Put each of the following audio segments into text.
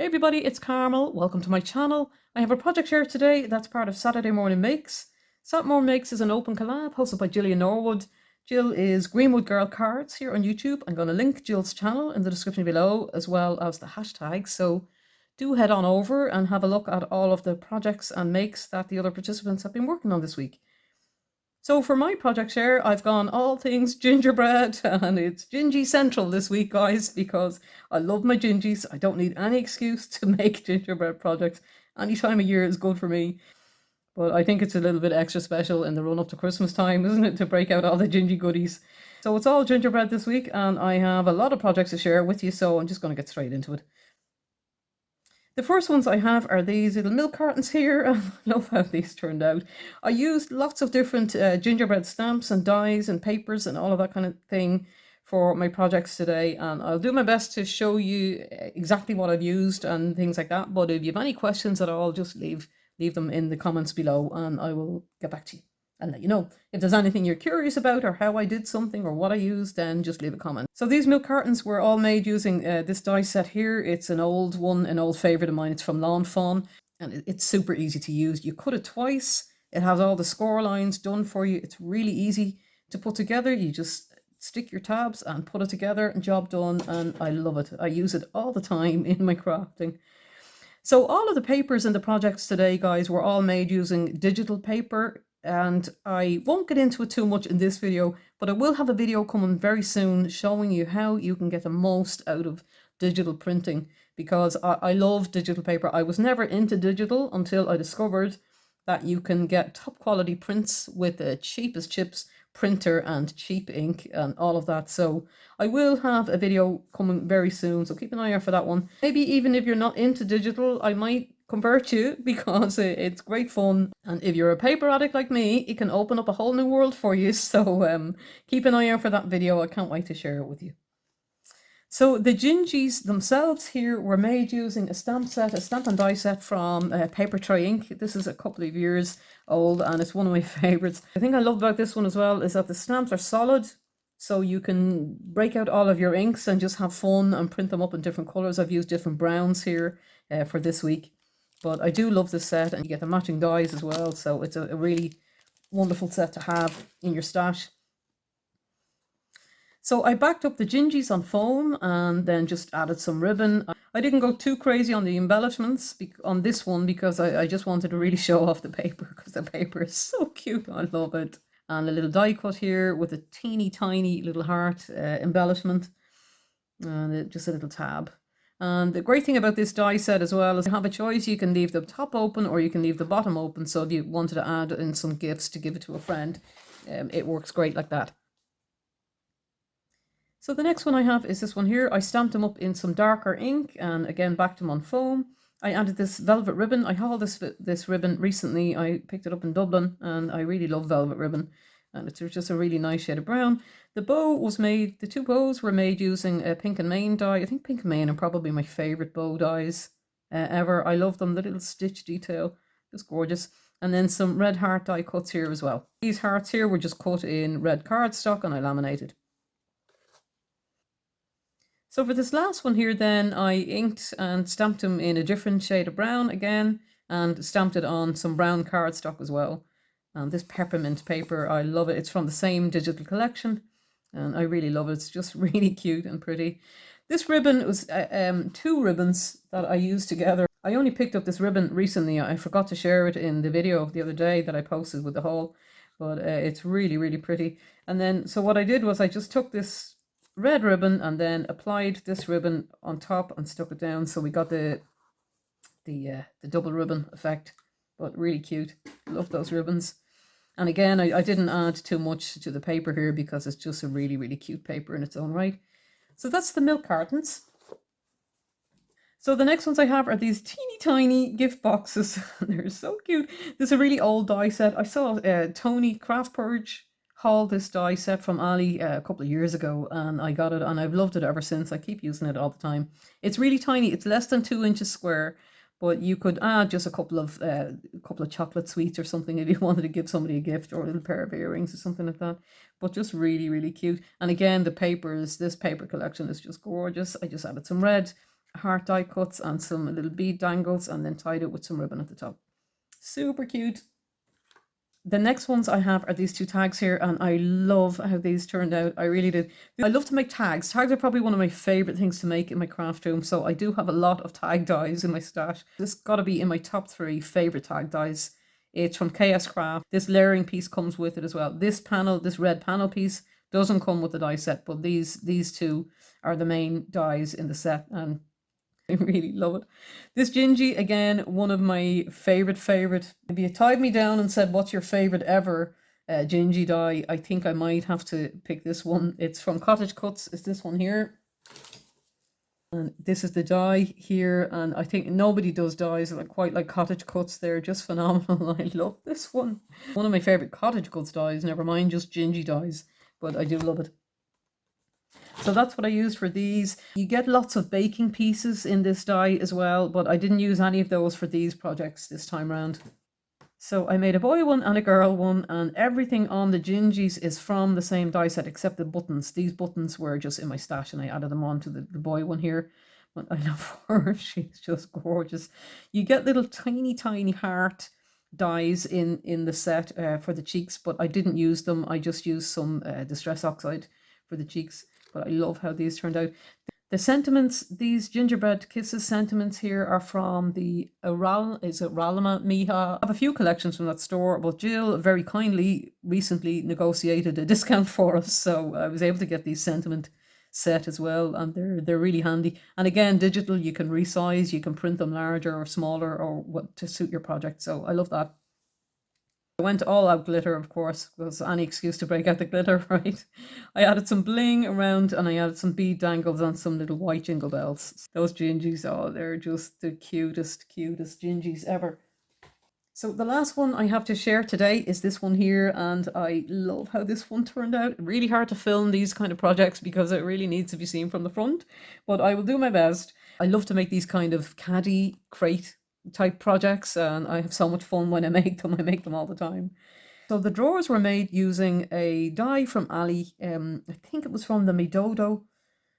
Hey everybody, it's Carmel. Welcome to my channel. I have a project here today that's part of Saturday Morning Makes. Saturday Morning Makes is an open collab hosted by Gillian Norwood. Jill is Greenwood Girl Cards here on YouTube. I'm going to link Jill's channel in the description below as well as the hashtags. So do head on over and have a look at all of the projects and makes that the other participants have been working on this week. So for my project share, I've gone all things gingerbread and it's Gingie Central this week, guys, because I love my gingies. I don't need any excuse to make gingerbread projects. Any time of year is good for me. But I think it's a little bit extra special in the run up to Christmas time, isn't it, to break out all the gingy goodies. So it's all gingerbread this week and I have a lot of projects to share with you, so I'm just going to get straight into it. The first ones I have are these little milk cartons here. I love how these turned out. I used lots of different gingerbread stamps and dies and papers and all of that kind of thing for my projects today, and I'll do my best to show you exactly what I've used and things like that. But if you have any questions at all, just leave them in the comments below and I will get back to you and let you know. If there's anything you're curious about or how I did something or what I used, then just leave a comment. So these milk cartons were all made using this die set here. It's an old one, an old favourite of mine. It's from Lawn Fawn and it's super easy to use. You cut it twice. It has all the score lines done for you. It's really easy to put together. You just stick your tabs and put it together and job done, and I love it. I use it all the time in my crafting. So all of the papers in the projects today, guys, were all made using digital paper, and I won't get into it too much in this video, but I will have a video coming very soon showing you how you can get the most out of digital printing, because I love digital paper. I was never into digital until I discovered that you can get top quality prints with the cheapest chips printer and cheap ink and all of that. So I will have a video coming very soon, so keep an eye out for that one. Maybe even if you're not into digital, I might convert you because it's great fun, and if you're a paper addict like me, it can open up a whole new world for you. So keep an eye out for that video. I can't wait to share it with you. So the gingies themselves here were made using a stamp and die set from Paper Tray Ink. This is a couple of years old and it's one of my favorites. The thing I love about this one as well is that the stamps are solid, so you can break out all of your inks and just have fun and print them up in different colors. I've used different browns here for this week, but I do love this set, and you get the matching dies as well, so it's a really wonderful set to have in your stash. So I backed up the gingies on foam and then just added some ribbon. I didn't go too crazy on the embellishments on this one because I just wanted to really show off the paper, because the paper is so cute. I love it. And a little die cut here with a teeny tiny little heart embellishment and just a little tab. And the great thing about this die set as well is you have a choice. You can leave the top open or you can leave the bottom open. So if you wanted to add in some gifts to give it to a friend, it works great like that. So the next one I have is this one here. I stamped them up in some darker ink and again backed them on foam. I added this velvet ribbon. I hauled this ribbon recently. I picked it up in Dublin and I really love velvet ribbon, and it's just a really nice shade of brown. The bow was made, the two bows were made using a Pink and Main die. I think Pink and Main are probably my favourite bow dies ever. I love them, the little stitch detail, just gorgeous. And then some red heart die cuts here as well. These hearts here were just cut in red cardstock and I laminated. So for this last one here then, I inked and stamped them in a different shade of brown again, and stamped it on some brown cardstock as well. And this peppermint paper, I love it. It's from the same digital collection and I really love it. It's just really cute and pretty. This ribbon was two ribbons that I used together. I only picked up this ribbon recently. I forgot to share it in the video the other day that I posted with the haul, but it's really, really pretty. And then, so what I did was I just took this red ribbon and then applied this ribbon on top and stuck it down, so we got the double ribbon effect. But really cute. Love those ribbons. And again, I didn't add too much to the paper here because it's just a really, really cute paper in its own right. So that's the milk cartons. So the next ones I have are these teeny tiny gift boxes. They're so cute. This is a really old die set. I saw Tony Craft Purge hauled this die set from Ali a couple of years ago, and I got it and I've loved it ever since. I keep using it all the time. It's really tiny. It's less than 2 inches square, but you could add just a couple of chocolate sweets or something if you wanted to give somebody a gift, or a little pair of earrings or something like that. But just really, really cute. And again, the papers, this paper collection is just gorgeous. I just added some red heart die cuts and some little bead dangles, and then tied it with some ribbon at the top. Super cute. The next ones I have are these two tags here, and I love how these turned out. I really did. I love to make tags. Tags are probably one of my favorite things to make in my craft room, so I do have a lot of tag dies in my stash. This got to be in my top 3 favorite tag dies. It's from KS Craft. This layering piece comes with it as well. This panel, this red panel piece, doesn't come with the die set, but these two are the main dies in the set, and I really love it. This Gingie, again, one of my favorite. If you tied me down and said, what's your favorite ever Gingie die, I think I might have to pick this one. It's from Cottage Cuts. It's this one here. And this is the die here. And I think nobody does dies like quite like Cottage Cuts. They're just phenomenal. I love this one. One of my favorite Cottage Cuts dies, never mind just Gingie dies. But I do love it. So that's what I used for these. You get lots of baking pieces in this die as well, but I didn't use any of those for these projects this time around. So I made a boy one and a girl one, and everything on the Gingies is from the same die set except the buttons. These buttons were just in my stash and I added them on to the boy one here. But I love her. She's just gorgeous. You get little tiny heart dies in the set for the cheeks, but I didn't use them. I just used some Distress Oxide for the cheeks. But I love how these turned out. The sentiments, these Gingerbread Kisses sentiments here are from the Ralama Miha. I have a few collections from that store, but Jill very kindly recently negotiated a discount for us, so I was able to get these sentiment set as well, and they're really handy. And again, digital, you can resize, you can print them larger or smaller or what to suit your project, so I love that. I went all out glitter, of course, because any excuse to break out the glitter, right? I added some bling around and I added some bead dangles and some little white jingle bells. Those Gingies, oh, they're just the cutest Gingies ever. So the last one I have to share today is this one here, and I love how this one turned out. Really hard to film these kind of projects because it really needs to be seen from the front, but I will do my best. I love to make these kind of caddy crate type projects, and I have so much fun when I make them. I make them all the time. So the drawers were made using a die from Ali. I think it was from the Midodo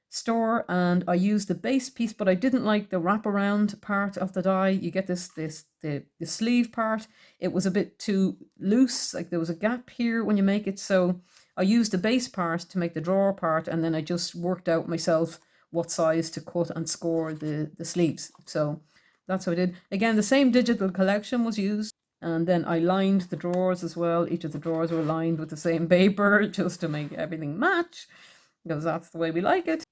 store, and I used the base piece, but I didn't like the wraparound part of the die. You get the sleeve part. It was a bit too loose, like there was a gap here when you make it. So I used the base part to make the drawer part, and then I just worked out myself what size to cut and score the sleeves. So that's what I did. Again, the same digital collection was used. And then I lined the drawers as well. Each of the drawers were lined with the same paper just to make everything match, because that's the way we like it.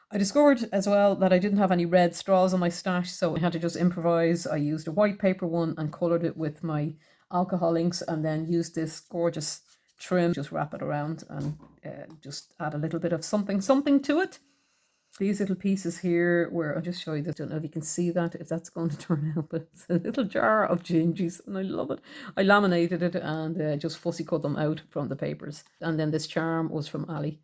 I discovered as well that I didn't have any red straws on my stash, so I had to just improvise. I used a white paper one and coloured it with my alcohol inks, and then used this gorgeous trim, just wrap it around and just add a little bit of something to it. These little pieces here where I'll just show you this. I don't know if you can see that, if that's going to turn out, but it's a little jar of Gingies and I love it. I laminated it and just fussy cut them out from the papers. And then this charm was from Ali.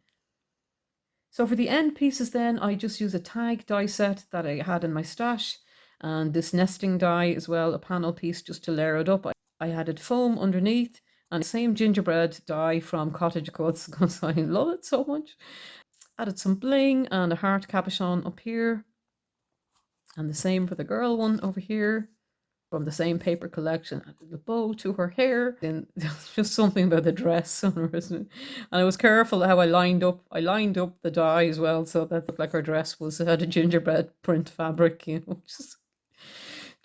So for the end pieces then, I just use a tag die set that I had in my stash, and this nesting die as well, a panel piece just to layer it up. I added foam underneath and the same gingerbread die from Cottage Cuts because I love it so much. Added some bling and a heart capuchon up here, and the same for the girl one over here from the same paper collection. Added the bow to her hair, and there's just something about the dress on her, isn't it? And I was careful how I lined up the die as well, so that looked like her dress had a gingerbread print fabric, you know,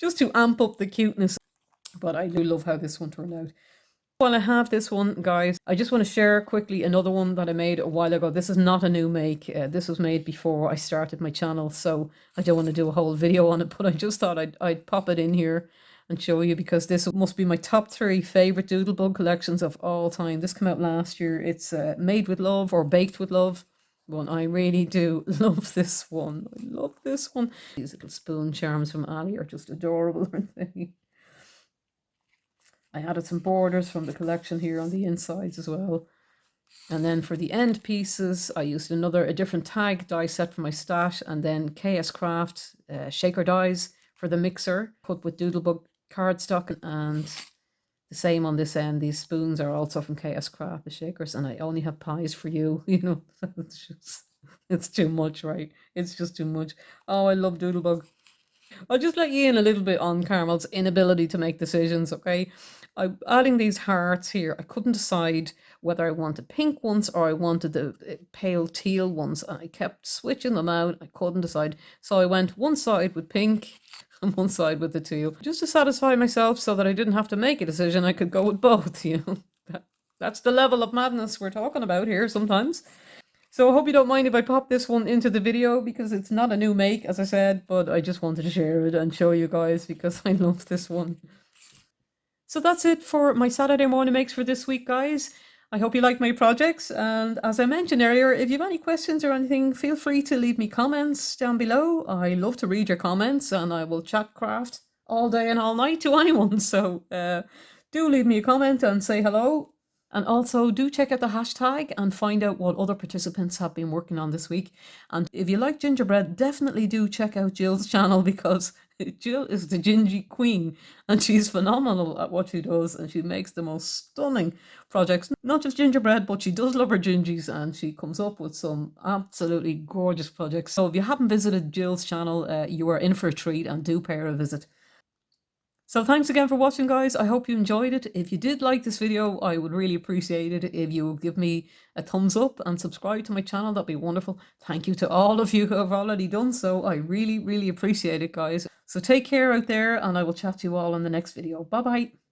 just to amp up the cuteness. But I do love how this one turned out. While I have this one, guys, I just want to share quickly another one that I made a while ago. This is not a new make. This was made before I started my channel, so I don't want to do a whole video on it, but I just thought I'd pop it in here and show you, because this must be my top 3 favorite Doodlebug collections of all time. This came out last year. It's Made with Love or Baked with Love. One I really do love this one. I love this one. These little spoon charms from Ali are just adorable, aren't they? I added some borders from the collection here on the insides as well. And then for the end pieces, I used a different tag die set for my stash, and then KS Craft shaker dies for the mixer, cut with Doodlebug cardstock, and the same on this end. These spoons are also from KS Craft, the shakers, and I only have pies for you, you know. It's just It's too much, right? It's just too much. Oh, I love Doodlebug. I'll just let you in a little bit on Carmel's inability to make decisions, okay? Adding these hearts here, I couldn't decide whether I wanted pink ones or I wanted the pale teal ones, and I kept switching them out. I couldn't decide. So I went one side with pink and one side with the teal, just to satisfy myself so that I didn't have to make a decision. I could go with both, you know? That's the level of madness we're talking about here sometimes. So I hope you don't mind if I pop this one into the video because it's not a new make, as I said, but I just wanted to share it and show you guys because I love this one. So that's it for my Saturday morning makes for this week, guys. I hope you like my projects. And as I mentioned earlier, if you have any questions or anything, feel free to leave me comments down below. I love to read your comments and I will chat craft all day and all night to anyone. So do leave me a comment and say hello. And also do check out the hashtag and find out what other participants have been working on this week. And if you like gingerbread, definitely do check out Jill's channel because Jill is the Gingie queen and she's phenomenal at what she does and she makes the most stunning projects. Not just gingerbread, but she does love her gingies and she comes up with some absolutely gorgeous projects. So if you haven't visited Jill's channel, you are in for a treat and do pay her a visit. So thanks again for watching, guys. I hope you enjoyed it. If you did like this video, I would really appreciate it if you would give me a thumbs up and subscribe to my channel. That'd be wonderful. Thank you to all of you who have already done so. I really, really appreciate it, guys. So take care out there and I will chat to you all in the next video. Bye-bye.